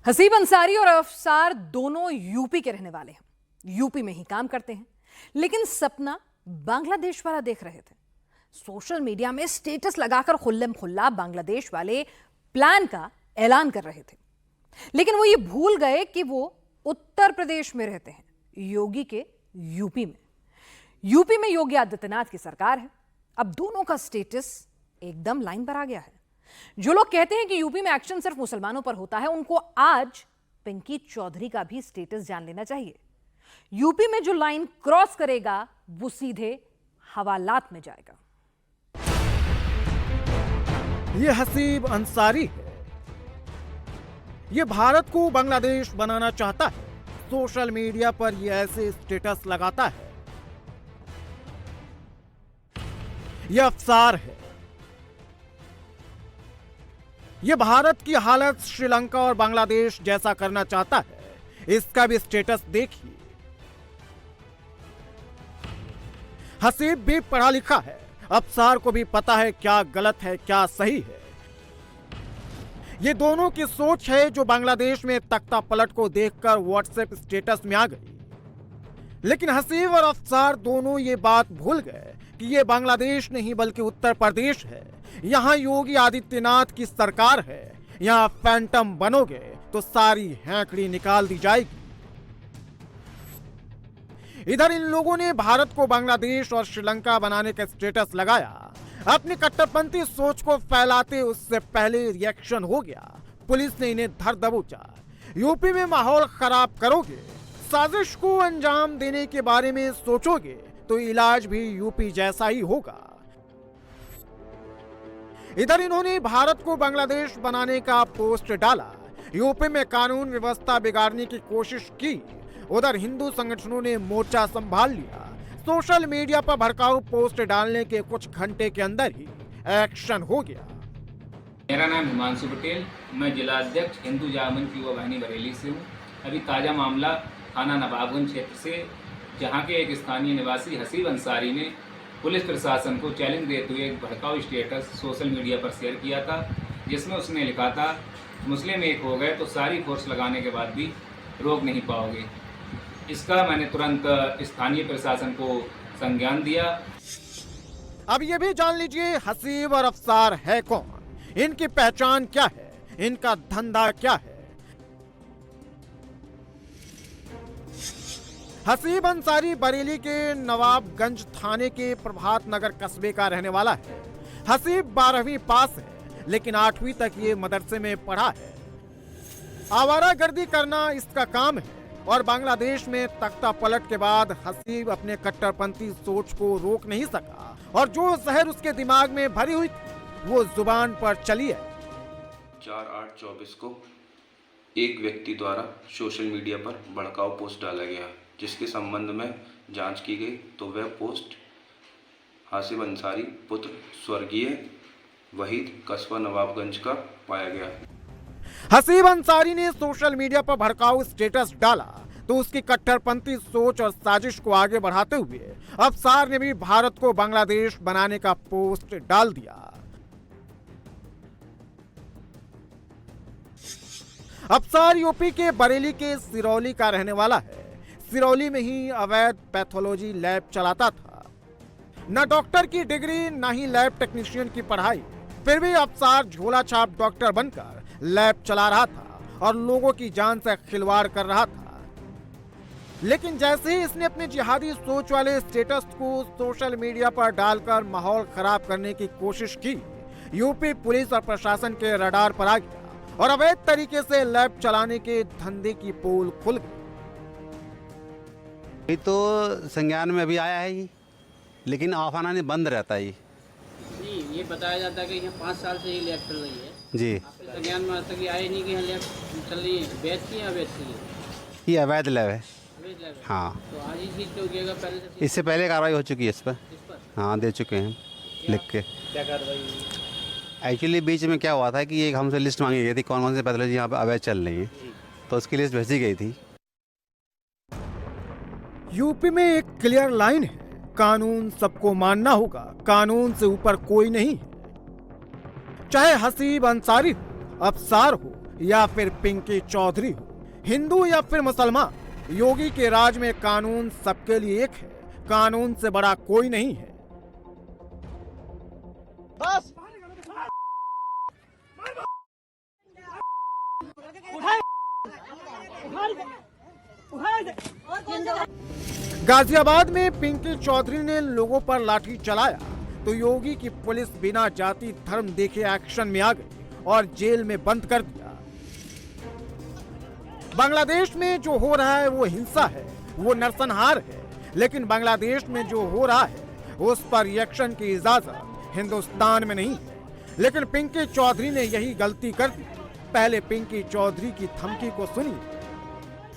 हसीब अंसारी और अफसार दोनों यूपी के रहने वाले हैं, यूपी में ही काम करते हैं, लेकिन सपना बांग्लादेश वाला देख रहे थे। सोशल मीडिया में स्टेटस लगाकर खुल्लम खुल्ला बांग्लादेश वाले प्लान का ऐलान कर रहे थे, लेकिन वो ये भूल गए कि वो उत्तर प्रदेश में रहते हैं, योगी के यूपी में। यूपी में योगी आदित्यनाथ की सरकार है। अब दोनों का स्टेटस एकदम लाइन पर आ गया है। जो लोग कहते हैं कि यूपी में एक्शन सिर्फ मुसलमानों पर होता है, उनको आज पिंकी चौधरी का भी स्टेटस जान लेना चाहिए। यूपी में जो लाइन क्रॉस करेगा वो सीधे हवालात में जाएगा। ये हसीब अंसारी है। ये भारत को बांग्लादेश बनाना चाहता है। सोशल मीडिया पर ये ऐसे स्टेटस लगाता है। ये अफसार है। ये भारत की हालत श्रीलंका और बांग्लादेश जैसा करना चाहता है। इसका भी स्टेटस देखिए। हसीब भी पढ़ा लिखा है। अफसार को भी पता है क्या गलत है क्या सही है। ये दोनों की सोच है जो बांग्लादेश में तख्ता पलट को देखकर व्हाट्सएप स्टेटस में आ गई। लेकिन हसीब और अफसार दोनों ये बात भूल गए कि ये बांग्लादेश नहीं बल्कि उत्तर प्रदेश है। यहां योगी आदित्यनाथ की सरकार है। यहां फैंटम बनोगे तो सारी हैंकड़ी निकाल दी जाएगी। इधर इन लोगों ने भारत को बांग्लादेश और श्रीलंका बनाने का स्टेटस लगाया। अपनी कट्टरपंथी सोच को फैलाते उससे पहले रिएक्शन हो गया। पुलिस ने इन्हें धर दबोचा। यूपी में माहौल खराब करोगे, साजिश को अंजाम देने के बारे में सोचोगे तो इलाज भी यूपी जैसा ही होगा। इधर इन्होंने भारत को बांग्लादेश बनाने का पोस्ट डाला। यूपी में कानून व्यवस्था बिगाड़ने की कोशिश की। उधर हिंदू संगठनों ने मोर्चा संभाल लिया। सोशल मीडिया पर भड़काऊ पोस्ट डालने के कुछ घंटे के अंदर ही एक्शन हो गया। मेरा नाम हिमांशु पटेल, मैं जिला अध्यक्ष हिंदू जागरण युवा वाहिनी बरेली से हूँ। अभी ताज़ा मामला थाना नवाबगंज क्षेत्र से, जहाँ के एक स्थानीय निवासी हसीब अंसारी ने पुलिस प्रशासन को चैलेंज देते हुए एक भड़काऊ स्टेटस सोशल मीडिया पर शेयर किया था, जिसमें उसने लिखा था, मुस्लिम एक हो गए तो सारी फोर्स लगाने के बाद भी रोक नहीं पाओगे। इसका मैंने तुरंत स्थानीय प्रशासन को संज्ञान दिया। अब ये भी जान लीजिए हसीब और अफसार है कौन, इनकी पहचान क्या है, इनका धंधा क्या है। हसीब अंसारी बरेली के नवाबगंज थाने के प्रभात नगर कस्बे का रहने वाला है। हसीब 12वीं पास है, लेकिन 8वीं तक ये मदरसे में पढ़ा है। आवारागर्दी करना इसका काम है और बांग्लादेश में तख्ता पलट के बाद हसीब अपने कट्टरपंथी सोच को रोक नहीं सका और जो जहर उसके दिमाग में भरी हुई थी वो जुबान पर चली है। 4/8/24 को एक व्यक्ति द्वारा सोशल मीडिया पर भड़काऊ पोस्ट डाला गया, जिसके संबंध में जांच की गई तो वह पोस्ट हसीब अंसारी पुत्र स्वर्गीय वहीद कस्बा नवाबगंज का पाया गया। हसीब अंसारी ने सोशल मीडिया पर भड़काऊ स्टेटस डाला तो उसकी कट्टरपंथी सोच और साजिश को आगे बढ़ाते हुए अफसार ने भी भारत को बांग्लादेश बनाने का पोस्ट डाल दिया। अफसार यूपी के बरेली के सिरौली का रहने वाला है। सिरौली में ही अवैध पैथोलॉजी लैब चलाता था। न डॉक्टर की डिग्री न ही लैब टेक्नीशियन की पढ़ाई, फिर भी अफसार झोला छाप डॉक्टर बनकर लैब चला रहा था और लोगों की जान से खिलवाड़ कर रहा था। लेकिन जैसे ही इसने अपने जिहादी सोच वाले स्टेटस को सोशल मीडिया पर डालकर माहौल खराब करने की कोशिश की, यूपी पुलिस और प्रशासन के रडार पर आ गया और अवैध तरीके से लैब चलाने के धंधे की पोल खुल गई। ये तो संज्ञान में अभी आया है ये, लेकिन आफाना ने बंद रहता है नहीं, ये बताया जाता है कि यहाँ 5 साल से ये लैब चल रही है जी। संज्ञान में आज तक ये आए नहीं कि यहाँ लैब चल रही है। वैध की या अवैध की है? ये अवैध लैब है। अवैध लैब है। हाँ, तो आज ही चीज़ क्यों किएगा? पहले से इससे पहले कार्रवाई हो चुकी है इस पर। इस पर हाँ, दे चुके हैं लिख के। क्या कार्रवाई हुई? एक्चुअली बीच में क्या हुआ था कि एक हमसे लिस्ट मांगी गई थी कौन कौन से पैथोलॉजी यहाँ पर अवैध चल रही है, तो उसकी लिस्ट भेजी गई थी। यूपी में एक क्लियर लाइन है, कानून सबको मानना होगा, कानून से ऊपर कोई नहीं है। चाहे हसीब अंसारी हो, अफसार हो या फिर पिंकी चौधरी हो, हिंदू या फिर मुसलमान, योगी के राज में कानून सबके लिए एक है। कानून से बड़ा कोई नहीं है। गाजियाबाद में पिंकी चौधरी ने लोगों पर लाठी चलाया तो योगी की पुलिस बिना जाति धर्म देखे एक्शन में आ गई और जेल में बंद कर दिया। बांग्लादेश में जो हो रहा है वो हिंसा है, वो नरसंहार है, लेकिन बांग्लादेश में जो हो रहा है उस पर रिएक्शन की इजाजत हिंदुस्तान में नहीं है। लेकिन पिंकी चौधरी ने यही गलती कर दी। पहले पिंकी चौधरी की धमकी को सुनिए।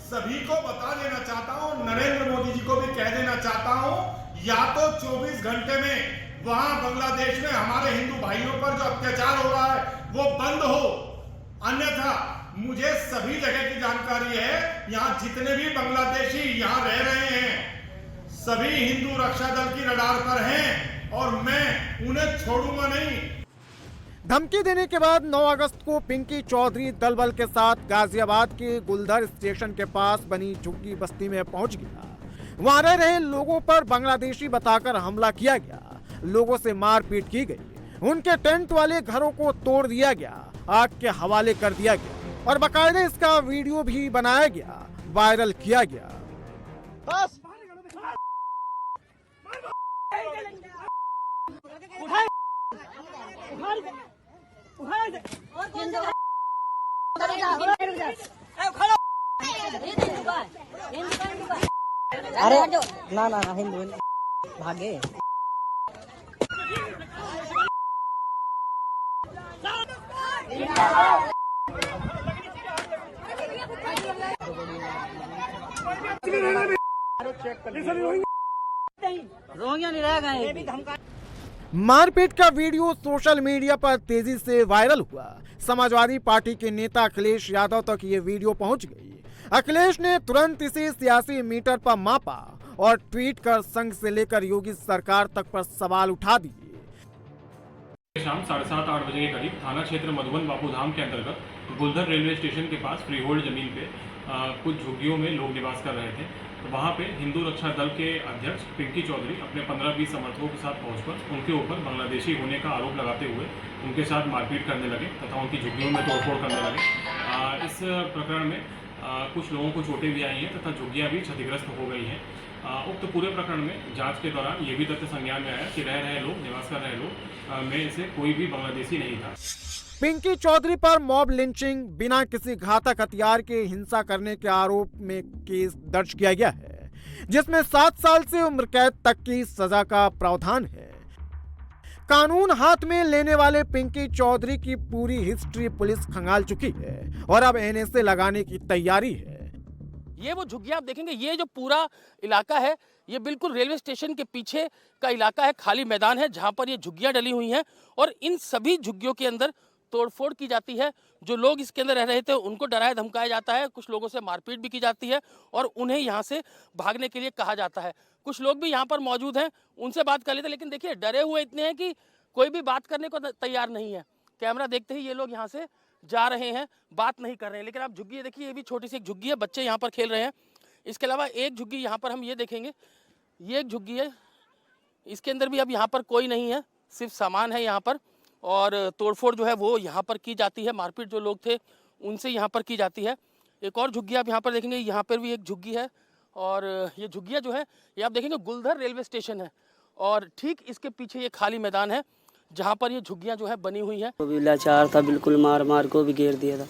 सभी को बता देना चाहता हूं, नरेंद्र मोदी जी को भी कह देना चाहता हूं, या तो 24 घंटे में वहां बांग्लादेश में हमारे हिंदू भाइयों पर जो अत्याचार हो रहा है वो बंद हो, अन्यथा मुझे सभी जगह की जानकारी है, यहाँ जितने भी बांग्लादेशी यहाँ रह रहे हैं सभी हिंदू रक्षा दल की रडार पर हैं और मैं उन्हें छोड़ूंगा नहीं। धमकी देने के बाद 9 अगस्त को पिंकी चौधरी दल बल के साथ गाजियाबाद के गुलधर स्टेशन के पास बनी झुग्गी बस्ती में पहुंच गया। वहां रह रहे लोगों पर बांग्लादेशी बताकर हमला किया गया, लोगों से मारपीट की गई, उनके टेंट वाले घरों को तोड़ दिया गया, आग के हवाले कर दिया गया और बाकायदे इसका वीडियो भी बनाया गया, वायरल किया गया। अरे ना ना ना हिंदू भागे। रोहिंग्या नहीं रह गए। मारपीट का वीडियो सोशल मीडिया पर तेजी से वायरल हुआ। समाजवादी पार्टी के नेता अखिलेश यादव तक ये वीडियो पहुंच गई। अखिलेश ने तुरंत इसे सियासी मीटर पर मापा और ट्वीट कर संघ से लेकर योगी सरकार तक पर सवाल उठा दिए। शाम 7:30-8 बजे के करीब थाना क्षेत्र मधुबन बापूधाम के अंतर्गत गुलधर रेलवे स्टेशन के पास फ्री होल्ड जमीन पे कुछ झुग्गियों में लोग निवास कर रहे थे। तो वहाँ पे हिंदू रक्षा दल के अध्यक्ष पिंकी चौधरी अपने 15-20 समर्थकों के साथ पहुंचकर उनके ऊपर बांग्लादेशी होने का आरोप लगाते हुए उनके साथ मारपीट करने लगे तथा उनकी झुग्गियों में तोड़फोड़ करने लगे। इस प्रकरण में कुछ लोगों को चोटें भी आई हैं तथा झुग्गियाँ भी क्षतिग्रस्त हो गई हैं। उक्त पूरे प्रकरण में जांच के दौरान ये भी तथ्य संज्ञान में आया कि रह रहे लोग, निवास कर रहे लोग में से कोई भी बांग्लादेशी नहीं था। पिंकी चौधरी पर मॉब लिंचिंग, बिना किसी घातक हथियार के हिंसा करने के आरोप में केस दर्ज किया गया है, जिसमें 7 साल से उम्र कैद तक की सजा का प्रावधान है। कानून हाथ में लेने वाले पिंकी चौधरी की पूरी हिस्ट्री पुलिस खंगाल चुकी है और अब एनएसए लगाने की तैयारी है। ये वो झुग्गियां आप देखेंगे, ये जो पूरा इलाका है ये बिल्कुल रेलवे स्टेशन के पीछे का इलाका है, खाली मैदान है जहां पर ये झुग्गियां डली हुई हैं और इन सभी झुग्गियों के अंदर तोड़फोड़ की जाती है। जो लोग इसके अंदर रह रहे थे उनको डराया धमकाया जाता है, कुछ लोगों से मारपीट भी की जाती है और उन्हें यहाँ से भागने के लिए कहा जाता है। कुछ लोग भी यहाँ पर मौजूद हैं, उनसे बात कर लेते हैं, लेकिन देखिए डरे हुए इतने हैं कि कोई भी बात करने को तैयार नहीं है। कैमरा देखते ही ये लोग यहाँ से जा रहे हैं, बात नहीं कर रहे हैं। लेकिन आप झुग्गी देखिए, ये भी छोटी सी एक झुग्गी है, बच्चे यहाँ पर खेल रहे हैं। इसके अलावा एक झुग्गी यहाँ पर हम ये देखेंगे, ये एक झुग्गी है, इसके अंदर भी अब यहाँ पर कोई नहीं है, सिर्फ सामान है यहाँ पर और तोड़फोड़ जो है वो यहाँ पर की जाती है। मारपीट जो लोग थे उनसे यहाँ पर की जाती है। एक और झुग्गी आप यहाँ पर देखेंगे, यहाँ पर भी एक झुग्गी है और ये झुग्गियाँ जो है ये आप देखेंगे गुलधर रेलवे स्टेशन है और ठीक इसके पीछे ये खाली मैदान है जहाँ पर ये झुग्गियाँ जो है बनी हुई है। वो भी लाचार था, बिल्कुल मार मार को भी घेर दिया था।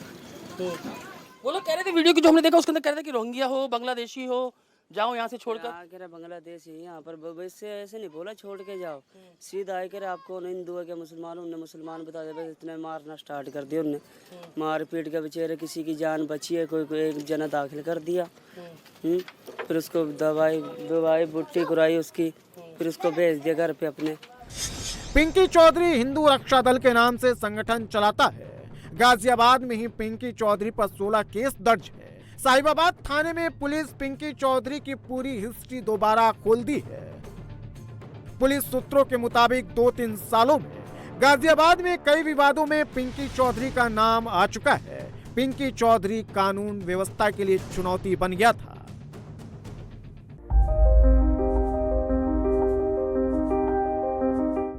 वो लोग कह रहे थे वीडियो की जो हमने देखा उसके अंदर कह रहे थे कि रोहिंग्या हो, बांग्लादेशी हो, जाओ यहाँ से छोड़कर। बांग्लादेश ही यहाँ पर वैसे ऐसे नहीं बोला छोड़ के जाओ, सीधा आए करे आपको हिंदू है क्या मुसलमान, उनने मुसलमान बता दे, बस इतने मारना स्टार्ट कर दिया उनने। मार पीट के बेचारे किसी की जान बची है, कोई एक जना दाखिल कर दिया, फिर उसको दवाई बुट्टी कुराई उसकी, फिर उसको भेज दिया घर पे अपने। पिंकी चौधरी हिंदू रक्षा दल के नाम से संगठन चलाता है। गाजियाबाद में ही पिंकी चौधरी पर 16 केस दर्ज है। साहिबाबाद थाने में पुलिस पिंकी चौधरी की पूरी हिस्ट्री दोबारा खोल दी है। पुलिस सूत्रों के मुताबिक 2-3 सालों में गाजियाबाद में कई विवादों में पिंकी चौधरी का नाम आ चुका है। पिंकी चौधरी कानून व्यवस्था के लिए चुनौती बन गया था।